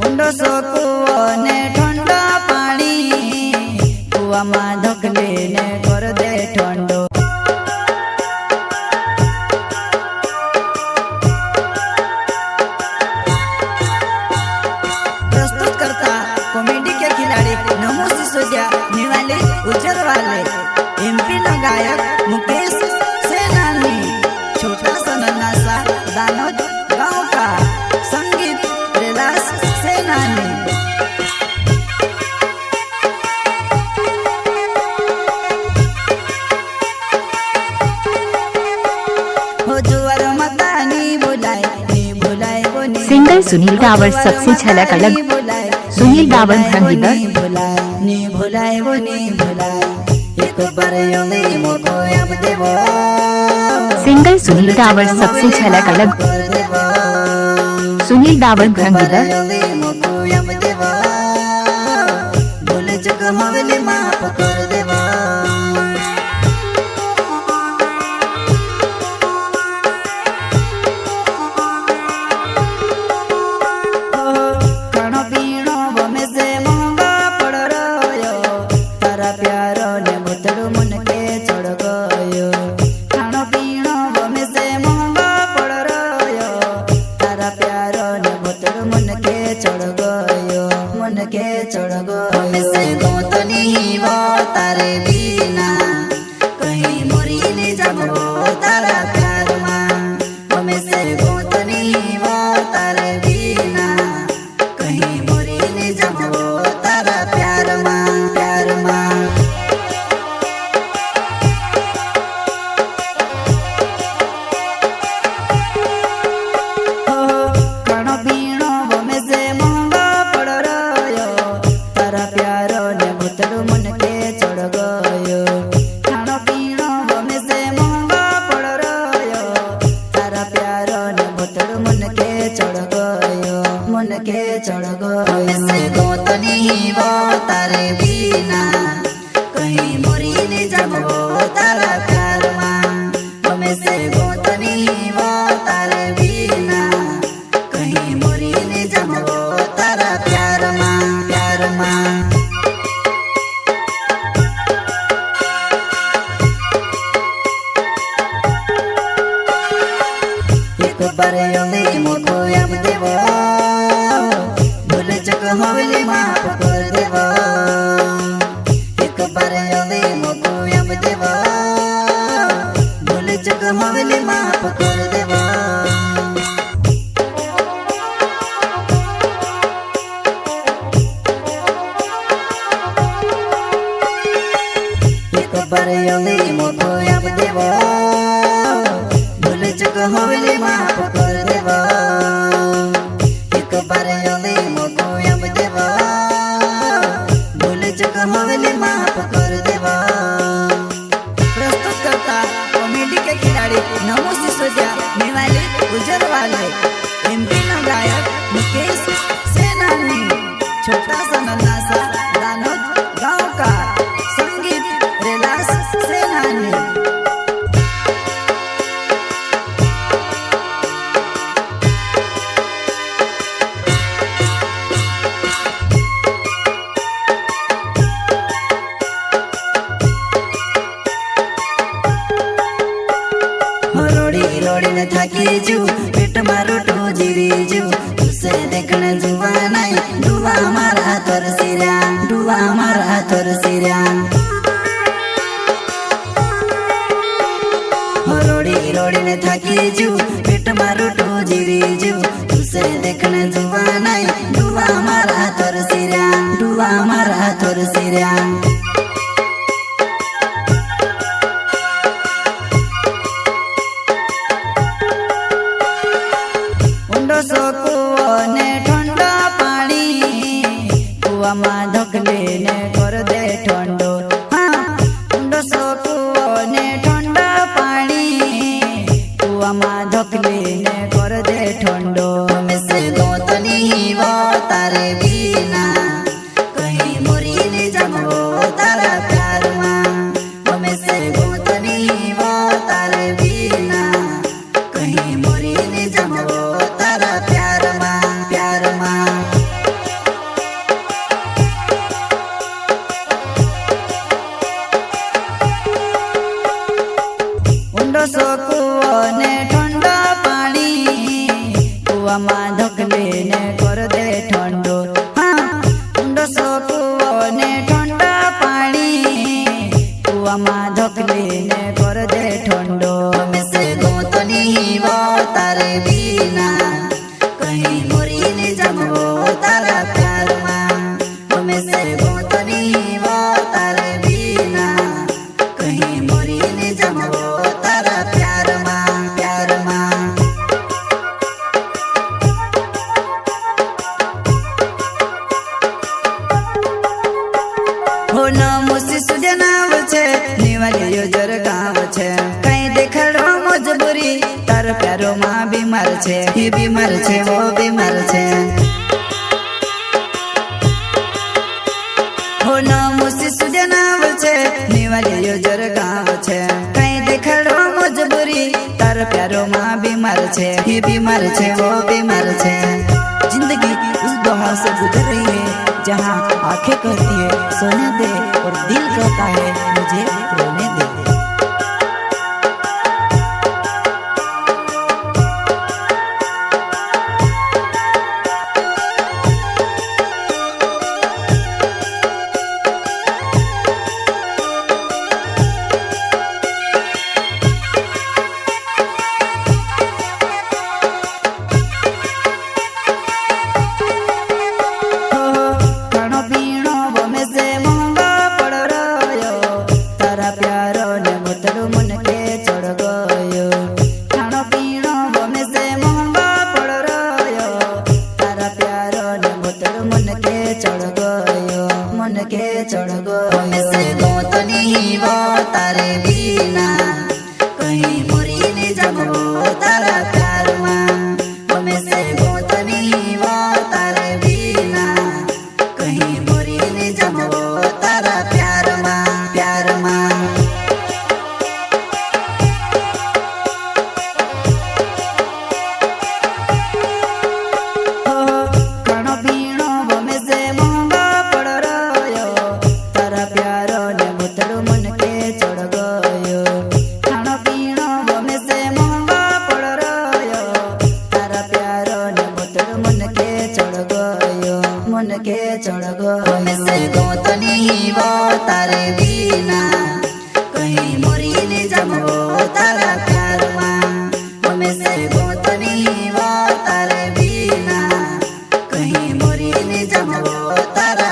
ઊંડો સો કૂવો ને ઠંડો પાણી, કૂવામાં ધકલીને કર દે ઠંડો. प्रस्तुत करता कॉमेडी के खिलाड़ी नमो सिसोदिया निवाले उज्जर वाले, एमपी नो गायक मुकेश सेनानी, छोटा सा नन्हा सा दानोद गांव का संगीत कैलाश सेनानी. हो जुआर मता नी बुलाए वो नी सिंगर सुनील दावर सबसे झलक अलग. सुनील दावर भंगीवर नी भुलाए वो नी भुलाए, एक बार योले मोको अब देवो. सिंगर सुनील दावर सबसे झलक अलग. सुनील दावर भंगीवर मोको अब देवो, भूल चुक हवेली माफ कर देवो. खाणो पीणो बमे से महंगा पड़ रयो, तारा प्यारो ने बुतड़ू मन के चढ़ गयो. खाणो पीणो बमे से महंगा पड़ रयो, तारा प्यारो ने बुतड़ू मन के चढ़ गयो, मन के चढ़ गयो. बमे से गोतनी वो तारे बिना, कहीं मोरी ने जाबो तारा प्यार मां. बमे से गोतनी वो तारे बिना, कहीं मोरी ने जाबो तारा प्यार मां, प्यार मां. खाणो पीणो बमे से महंगा पड़ रयो, तारा प्यारो ने भूतड़ू मन के चढ़ गयो. खाणो पीणो बमे से महंगा पड़ रयो, तारा प्यारो ने भूतड़ू मन के चढ़ गयो, मन के चढ़ गयो. बमे से गोतनी वो तारे बिना, कहीं मोरी ने जाबो तारा प्यार मां. बमे से गोतनी वो तारे बिना, कहीं मोरी ने जाबो तारा प्यार मां, प्यार मां. एक बार योले मोको अब देवो, भूल चुक हवेली माफ कर देवो. एक बार योले मोको अब देवो, भूल चुक हवेली माफ कर देवो. एक बार योले मोको अब देवो, भूल चुक हवेली माफ कर देवो. एक बार योले मोको अब देवो, भूल चुक हवेली माफ कर देवो. प्रस्तुत करता कॉमेडी के खिलाड़ी नमो सिसोदिया निवाले उज्जर वाले, एमपी नो गायक मुकेश सेनानी, छोटा सा नन्हा सा दानोद गांव का संगीत कैलाश सेनानी. रोड़ी रोड़ी ने थाकी जू, पेट मारो टो जीरी जू, तुसे देखने जुआ नहीं, डुआ मारा तोर सिरा, डुआ मारा तोर सिरा. रोड़ी रोड़ी ने थाकी जू, पेट मारो टो जीरी जू, तुसे देखने जुआ नहीं, डुआ मारा तोर सिरा, डुआ मारा तोर सिरा. ઊંડો સો કૂવો ને ઠંડો પાણી, કૂવામાં ધકલીને કર દે ઠંડો. હા, ઊંડો સો કૂવો ને ઠંડો પાણી, કૂવામાં ધકલીને કર દે ઠંડો. બમે से गोतनी वो तारे बिना, कहीं मोरी ने जाबो तारा प्यार मां. बमे से गोतनी वो तारे बिना, कहीं मोरी ने जाबो तारा प्यार मां, प्यार मां. छे, ये बीमार छे, वो बीमार छे। हो नाम शिशु जनाव छे, निवाली यो जर गाँव छे। कहीं देखाड़ो मजबूरी, तार प्यारो माँ बीमार छे, ये बीमार छे, वो बीमार छे। जिंदगी उस दौर से गुजर रही है जहाँ आंखें कहती है सोने दे और दिल कहता है मुझे रोने दे। चढ़ गयो से गोतनी वो तारे बिना कहीं मुरी नहीं जमो तारा प्यार मां। हमें से गोतनी वो तारे बिना कहीं मुरी नहीं जमो तारा प्यार मां, प्यार मां। मन के चढ़ गयो से गोतनी वो तारे बिना कहीं मुरी नहीं जमो तारा प्यार मां। हमें से गोतनी वो तारे बिना कहीं मुरी नहीं जमो तारा